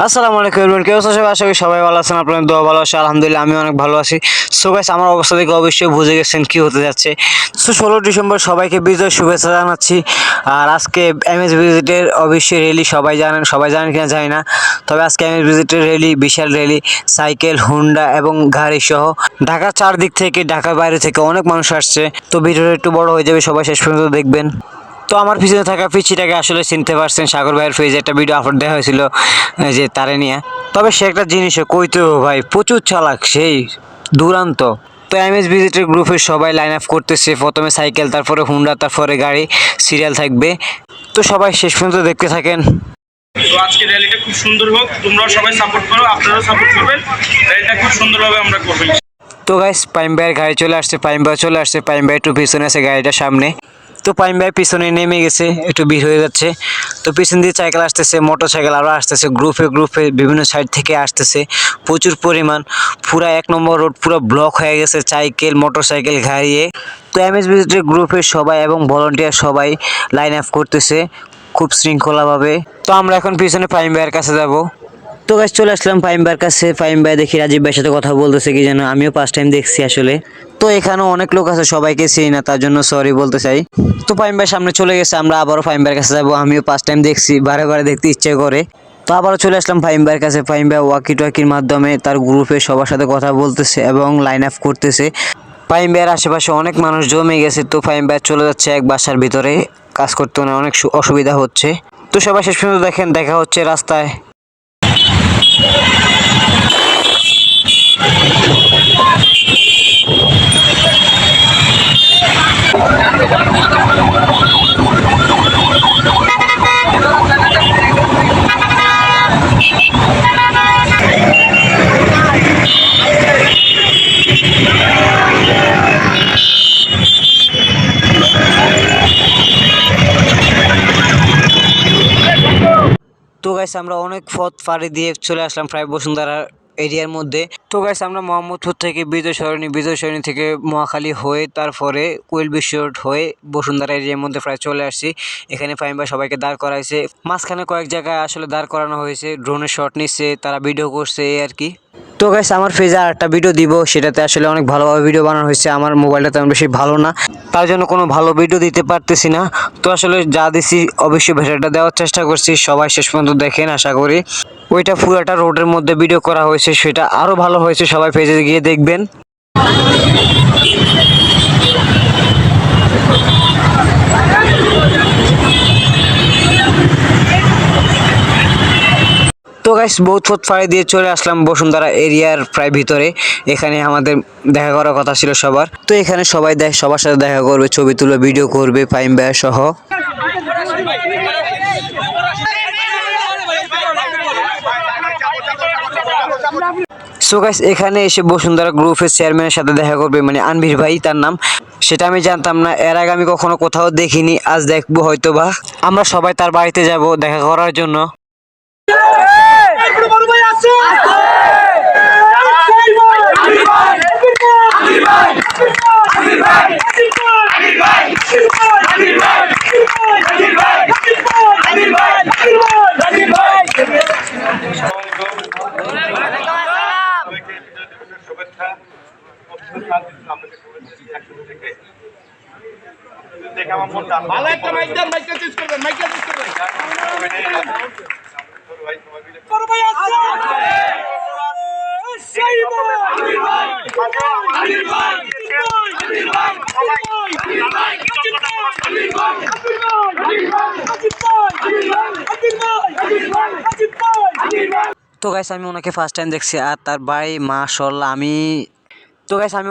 আসসালামু আলাইকুম এভরিওয়ান, কেউ আছো সবাই? আশা করি সবাই ভালো আছেন, আপনাদের দোয়া ভালো আছে। আলহামদুলিল্লাহ আমি অনেক ভালো আছি। সো গাইস, আমার অবস্থা দেখে অবশ্যই বুঝে গেছেন কি হতে যাচ্ছে। সো 16 ডিসেম্বর সবাইকে বিজয় শুভেচ্ছা জানাচ্ছি। আর আজকে এমএস ভিজিটের অবশ্যই র্যালি, সবাই জানেন কিনা জানি না, তবে আজকে এমএস ভিজিটের র্যালি, বিশাল র্যালি, সাইকেল, হুন্ডা এবং গাড়ি সহ ঢাকার চারদিক থেকে, ঢাকার বাইরে থেকে অনেক মানুষ আসছে। তো ভিডিওটা একটু বড় হয়ে যাবে, সবাই শেষ পর্যন্ত দেখবেন। তো আমার পিছনে থাকা পিচ্চিটাকে আসলে চিনতে পারছেন, সাগর ভাইয়ের পেজে একটা ভিডিও আপলোড দেওয়া হয়েছিল যে তারে নিয়ে। তবে সে একটা জিনিসও কইতে ভাই, প্রচুর চালাক, সেই দুরান্ত। তো এমএস ভিজিটের গ্রুপের সবাই লাইন আপ করতেছে, প্রথমে সাইকেল, তারপরে হুন্ডা, তারপরে গাড়ি, সিরিয়াল থাকবে। তো সবাই শেষ পর্যন্ত দেখতে থাকেন। তো আজকে র্যালিটা খুব সুন্দর হোক, তোমরাও সবাই সাপোর্ট করো, আপনারাও সাপোর্ট করবেন। র্যালিটা খুব সুন্দরভাবে আমরা করবো। তো গাইস, পাইম ভাইয়ের গাড়ি চলে আসছে, পাইম ভাই একটু পিছনে আছে, গাড়িটার সামনে। তো পাইম ভাই পিছনে নেমে গেছে, একটু ভিড় হয়ে যাচ্ছে। তো পিছন দিয়ে সাইকেল আসতেছে, মোটর সাইকেল আরও আসতেছে, গ্রুপে বিভিন্ন সাইড থেকে আসতেছে প্রচুর পরিমাণ। পুরা 1 নম্বর রোড পুরো ব্লক হয়ে গেছে সাইকেল, মোটর সাইকেল গাড়িয়ে। তো এমএস ভিজিটের গ্রুপের সবাই এবং ভলান্টিয়ার সবাই লাইন আপ করতেছে খুব শৃঙ্খলাভাবে। তো আমরা এখন পিছনে পাইম ভাইয়ের কাছে যাব। তো গাইস, চলে আসলাম ফাহিম ভাইয়ের কাছে। ফাহিম ভাই দেখি রাজীব ভাইয়ের সাথে কথা বলতেছে কি যেন, আমিও ফার্স্ট টাইম দেখছি আসলে। তো এখানেও অনেক লোক আছে, সবাইকে চিনি না, তার জন্য সরি বলতে চাই। তো ফাহিম ভাই সামনে চলে গেছে, আমরা আবারও ফাহিম ভাইয়ের কাছে যাবো। আমিও ফার্স্ট টাইম দেখছি, বারে বারে দেখতে ইচ্ছে করে। তো আবারও চলে আসলাম ফাহিম ভাইয়ের কাছে। ফাহিম ভাই ওয়াকি টোয়াকির মাধ্যমে তার গ্রুপে সবার সাথে কথা বলতেছে এবং লাইন আপ করতেছে। ফাহিম ভাইয়ের আশেপাশে অনেক মানুষ জমে গেছে। তো ফাহিম ভাই চলে যাচ্ছে এক বাসার ভিতরে, কাজ করতে অনেক অসুবিধা হচ্ছে। তো সবাই শেষ পর্যন্ত দেখেন, দেখা হচ্ছে রাস্তায়। তো গাইস, আমরা অনেক পথ পাড়ি দিয়ে চলে আসলাম প্রায় বসুন্ধরা এরিয়ার মধ্যে। তো গাইস, আমরা মোহাম্মদপুর থেকে বিজয় সরণি থেকে মহাখালী হয়ে, তারপরে কোয়েল বিশ্ব রোড হয়ে বসুন্ধরা এরিয়ার মধ্যে প্রায় চলে আসছি। এখানে ফাহিম ভাই সবাইকে দাঁড় করাইছে, মাঝখানে কয়েক জায়গায় আসলে দাঁড় করানো হয়েছে, ড্রোনের শট নিচ্ছে, তারা ভিডিও করছে এই আর কি। তো গাইস, আমার পেজে আর একটা ভিডিও দিব, সেটাতে আসলে অনেক ভালোভাবে ভিডিও বানানো হয়েছে। আমার মোবাইলটা তেমন বেশি ভালো না, তার জন্য কোনো ভালো ভিডিও দিতে পারতেছি না। তো আসলে যা দিছি অবশ্যই ভিডিওটা দেওয়ার চেষ্টা করছি, সবাই শেষ পর্যন্ত দেখেন আশা করি। ওইটা পুরোটা রোডের মধ্যে ভিডিও করা হয়েছে, সেটা আরও ভালো হয়েছে, সবাই পেজে গিয়ে দেখবেন। তো গাইস, বহুত পথ পাড়ি দিয়ে চলে আসলাম বসুন্ধরা এরিয়ার প্রায় ভিতরে। এখানে আমাদের দেখা করার কথা ছিল সবার। তো এখানে সবার সাথে দেখা করবে, ছবি তুলে ভিডিও করবে ফাহিম ভাইয়া সহ। সো গাইস, এখানে এসে বসুন্ধরা গ্রুপের চেয়ারম্যানের সাথে দেখা করবে, মানে আনভির ভাই তার নাম। সেটা আমি জানতাম না, এর আগে আমি কখনো কোথাও দেখিনি, আজ দেখবো হয়তোবা। আমরা সবাই তার বাড়িতে যাব দেখা করার জন্য। ভালো একটা মাইক দেন, মাইকটা চেঞ্জ করবেন, মাইকটা চেঞ্জ করবেন। তো গাইস, আমি ওনাকে ফার্স্ট টাইম দেখছি, আর তার বাড়ি মাশাআল্লাহ আমি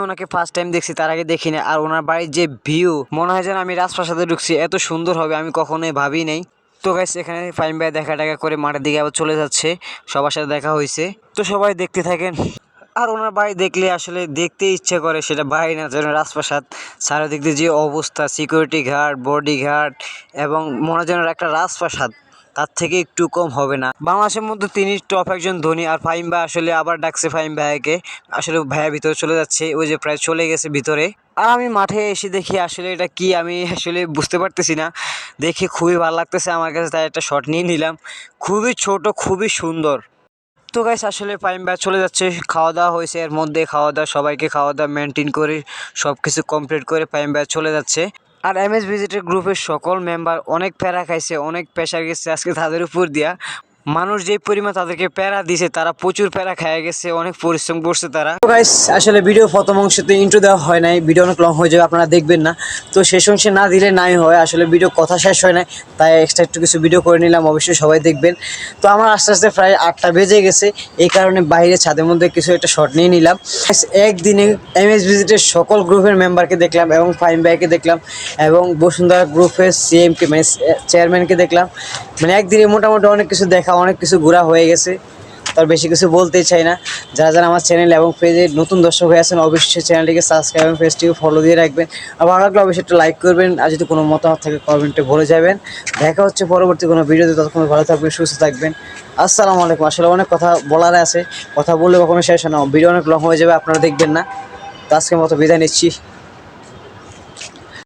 ওনাকে ফার্স্ট টাইম দেখছি, তার আগে দেখি না। আর ওনার বাড়ির যে ভিউ, মনে হয় যেন আমি রাজপ্রাসাদে ঢুকছি, এত সুন্দর হবে আমি কখনোই ভাবি নাই। তো গাইস, এখানে ফাহিম ভাই দেখা করে মাঠের দিকে আবার চলে যাচ্ছে, সবার সাথে দেখা হয়েছে। তো সবাই দেখতে থাকেন। আর ওনার বাড়ি দেখলে আসলে দেখতে ইচ্ছে করে, সেটা বাড়ি না যেন রাজপ্রাসাদ। চারিদিক দিয়ে যে অবস্থা, সিকিউরিটি গার্ড, বডি গার্ড, এবং মনে হয় যেন একটা রাজপ্রাসাদ, তার থেকে একটু কম হবে না। বাংলাদেশের মধ্যে তিনি টপ একজন ধনী। আর ফাহিম ভাই আসলে আবার ডাকছে ফাহিম ভাইয়াকে, আসলে ভাইয়া ভিতরে চলে যাচ্ছে, ওই যে প্রায় চলে গেছে ভিতরে। আর আমি মাঠে এসে দেখি আসলে এটা কি, আমি আসলে বুঝতে পারতেছি না। দেখে খুবই ভালো লাগতেছে আমার কাছে, তাই একটা শট নিয়ে নিলাম। খুবই ছোট, খুবই সুন্দর। তো গাইস আসলে পাইম ভাই চলে যাচ্ছে, খাওয়া দাওয়া হয়েছে, এর মধ্যে খাওয়া দাওয়া সবাইকে খাওয়া দাওয়া মেনটেন করে সব কিছু কমপ্লিট করে পাইম ভাই চলে যাচ্ছে। আর এমএস ভিজিটের গ্রুপের সকল মেম্বার অনেক প্যারা খাইছে, অনেক প্রেশার গেছে আজকে তাদের উপর দিয়া। মানুষ যেই পরিমাণ তাদেরকে প্যারা দিছে, তারা প্রচুর প্যারা খাইয়ে গেছে, অনেক পরিশ্রম করছে তারা। তো গাইস আসলে ভিডিও প্রথম অংশতে ইন্ট্রো দেওয়া হয় নাই, ভিডিও অনেক লং হয়ে যাবে, আপনারা দেখবেন না। তো শেষ অংশে না দিলে নাই হয়, আসলে ভিডিও কথা শেষ হয় নাই, তাই এক্সট্রা একটু কিছু ভিডিও করে নিলাম, অবশ্যই সবাই দেখবেন। তো আমার আস্তে আস্তে প্রায় 8টা বেজে গেছে, এই কারণে বাইরে ছাদের মধ্যে কিছু একটা শট নিয়ে নিলাম। একদিনে এমএস ভিজিটের সকল গ্রুপের মেম্বারকে দেখলাম এবং ফাইম ভাইকে দেখলাম এবং বসুন্ধরা গ্রুপের সিএমকে মানে চেয়ারম্যানকে দেখলাম। মানে একদিনে মোটামুটি অনেক কিছু দেখা, অনেক কিছু ঘোরা হয়ে গেছে, তার বেশি কিছু বলতেই চাই না। যারা যারা আমার চ্যানেল এবং পেজে নতুন দর্শক হয়ে আছেন, অবশ্যই চ্যানেলটিকে সাবস্ক্রাইব এবং পেজটিকে ফলো দিয়ে রাখবেন। আর ভালো লাগলে অবশ্যই একটা লাইক করবেন, আর যদি কোনো মতামত থাকে কমেন্টে বলে যাবেন। দেখা হচ্ছে পরবর্তী কোনো ভিডিওতে, ততক্ষণ ভালো থাকবেন, সুস্থ থাকবেন। আসসালামু আলাইকুম। আসলে অনেক কথা বলার আছে, কথা বললে কখনো শেষ হয় না, ভিডিও অনেক লং হয়ে যাবে, আপনারা দেখবেন না। তো আজকের মতো বিদায় নিচ্ছি।